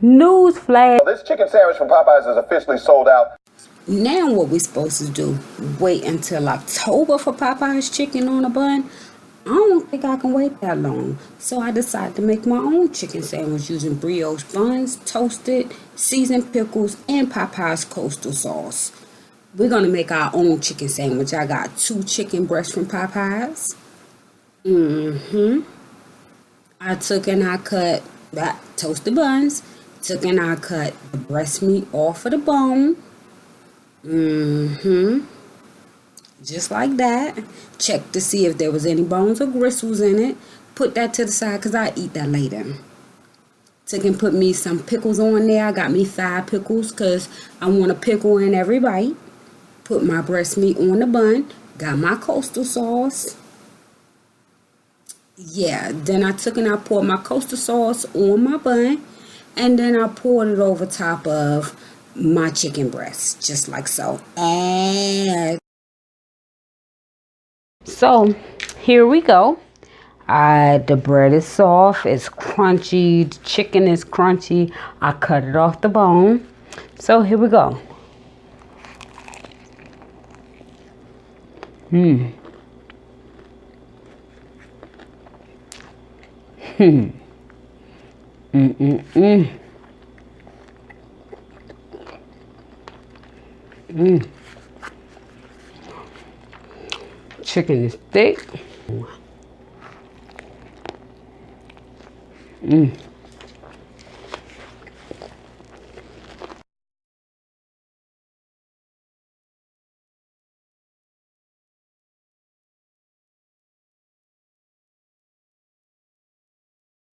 Newsflash. This chicken sandwich from Popeyes is officially sold out. Now what we supposed to do? Wait until October for Popeyes chicken on a bun? I don't think I can wait that long. So I decided to make my own chicken sandwich using brioche buns, toasted, seasoned pickles, and Popeyes coastal sauce. We're going to make our own chicken sandwich. I got 2 chicken breasts from Popeyes. I took and I cut that toasted buns. Took and I cut the breast meat off of the bone. Just like that. Check to see if there was any bones or gristles in it. Put that to the side because I eat that later. Took and put me some pickles on there. I got me 5 pickles because I want a pickle in every bite. Put my breast meat on the bun. Got my coastal sauce. Yeah, then I took and I poured my coastal sauce on my bun. And then I poured it over top of my chicken breast. Just like so. And so here we go. The bread is soft, it's crunchy, the chicken is crunchy. I cut it off the bone. So here we go. Chicken is thick.